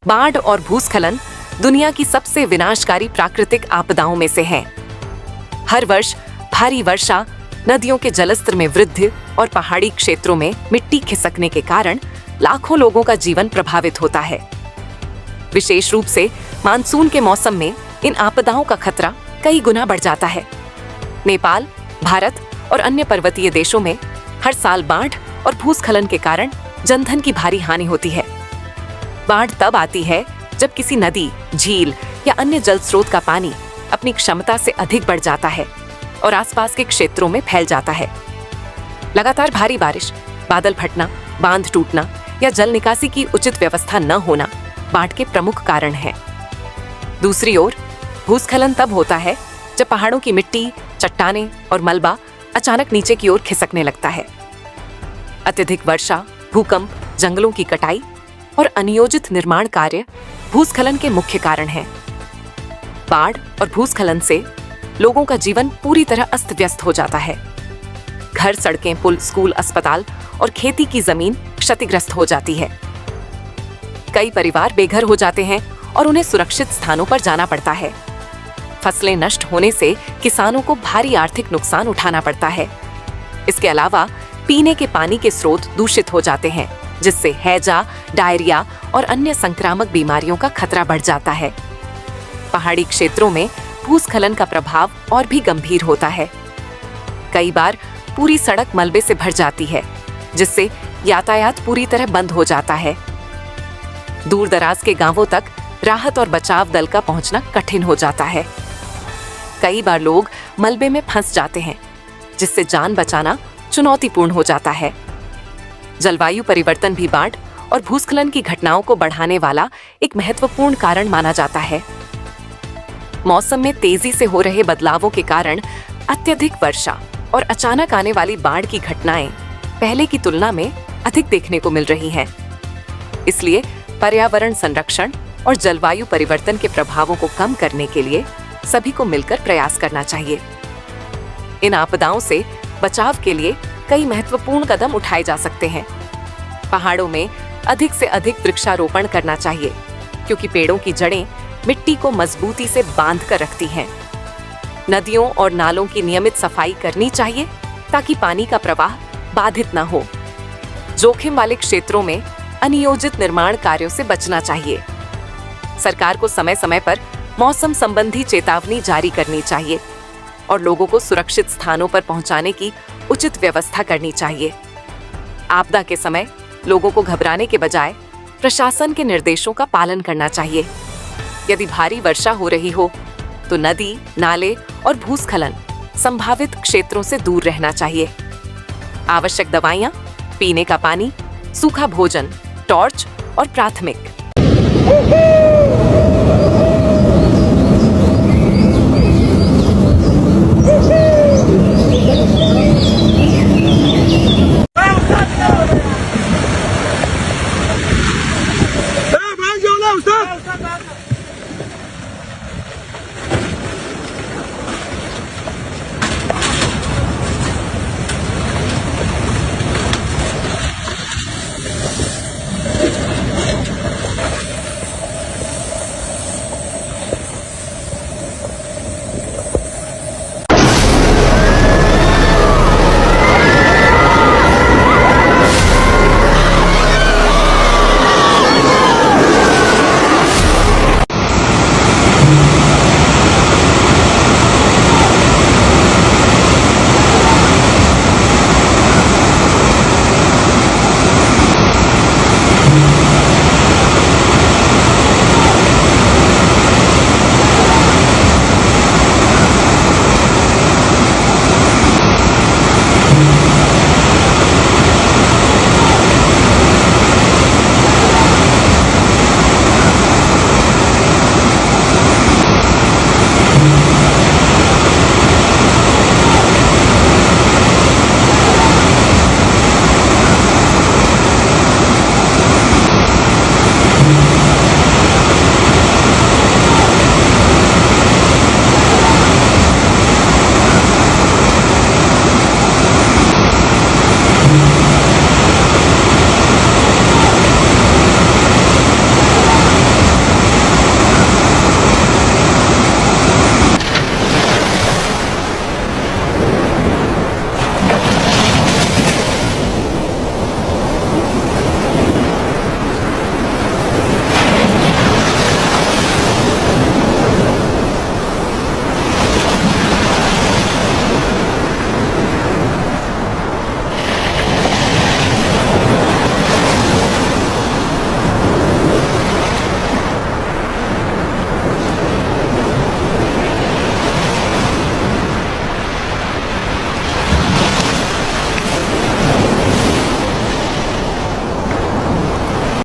बाढ़ और भूस्खलन दुनिया की सबसे विनाशकारी प्राकृतिक आपदाओं में से हैं। हर वर्ष भारी वर्षा, नदियों के जलस्तर में वृद्धि और पहाड़ी क्षेत्रों में मिट्टी खिसकने के कारण लाखों लोगों का जीवन प्रभावित होता है। विशेष रूप से मानसून के मौसम में इन आपदाओं का खतरा कई गुना बढ़ जाता है। नेपाल, भारत और अन्य पर्वतीय देशों में हर साल बाढ़ और भूस्खलन के कारण जनधन की भारी हानि होती है। बाढ़ तब आती है जब किसी नदी, झील या अन्य जल स्रोत का पानी अपनी क्षमता से अधिक बढ़ जाता है और आसपास के क्षेत्रों में फैल जाता है। लगातार भारी बारिश, बादल फटना, बांध टूटना या जल निकासी की उचित व्यवस्था न होना बाढ़ के प्रमुख कारण हैं। दूसरी ओर भूस्खलन तब होता है जब पहाड़ों की मिट्टी, चट्टानें और मलबा अचानक नीचे की ओर खिसकने लगता है। अत्यधिक वर्षा, भूकंप, जंगलों की कटाई और अनियोजित निर्माण कार्य भूस्खलन के मुख्य कारण हैं। बाढ़ और भूस्खलन से लोगों का जीवन पूरी तरह अस्त व्यस्त हो जाता है। घर, सड़कें, पुल, स्कूल, अस्पताल और खेती की जमीन क्षतिग्रस्त हो जाती है। कई परिवार बेघर हो जाते हैं और उन्हें सुरक्षित स्थानों पर जाना पड़ता है। फसलें नष्ट होने से किसानों को भारी आर्थिक नुकसान उठाना पड़ता है। इसके अलावा पीने के पानी के स्रोत दूषित हो जाते हैं, जिससे हैजा, डायरिया और अन्य संक्रामक बीमारियों का खतरा बढ़ जाता है। पहाड़ी क्षेत्रों में भूस्खलन का प्रभाव और भी गंभीर होता है। कई बार पूरी सड़क मलबे से भर जाती है, जिससे यातायात पूरी तरह बंद हो जाता है। दूर दराज के गांवों तक राहत और बचाव दल का पहुंचना कठिन हो जाता है। कई बार लोग मलबे में फंस जाते हैं, जिससे जान बचाना चुनौतीपूर्ण हो जाता है। जलवायु परिवर्तन भी बाढ़ और भूस्खलन की घटनाओं को बढ़ाने वाला एक महत्वपूर्ण कारण माना जाता है। मौसम में तेजी से हो रहे बदलावों के कारण अत्यधिक वर्षा और अचानक आने वाली बाढ़ की घटनाएं पहले की तुलना में अधिक देखने को मिल रही हैं। इसलिए पर्यावरण संरक्षण और जलवायु परिवर्तन के प्रभावों को कम करने के लिए सभी को मिलकर प्रयास करना चाहिए। इन आपदाओं से बचाव के लिए कई महत्वपूर्ण कदम उठाए जा सकते हैं। पहाड़ों में अधिक से अधिक वृक्षारोपण करना चाहिए, क्योंकि पेड़ों की जड़ें मिट्टी को मजबूती से बांध कर रखती हैं। नदियों और नालों की नियमित सफाई करनी चाहिए ताकि पानी का प्रवाह बाधित न हो। जोखिम वाले क्षेत्रों में अनियोजित निर्माण कार्यों से बचना चाहिए। सरकार को समय समय पर मौसम संबंधी चेतावनी जारी करनी चाहिए और लोगों को सुरक्षित स्थानों पर पहुंचाने की उचित व्यवस्था करनी चाहिए। आपदा के समय लोगों को घबराने के बजाय प्रशासन के निर्देशों का पालन करना चाहिए। यदि भारी वर्षा हो रही हो तो नदी, नाले और भूस्खलन संभावित क्षेत्रों से दूर रहना चाहिए। आवश्यक दवाइयां, पीने का पानी, सूखा भोजन, टॉर्च और प्राथमिक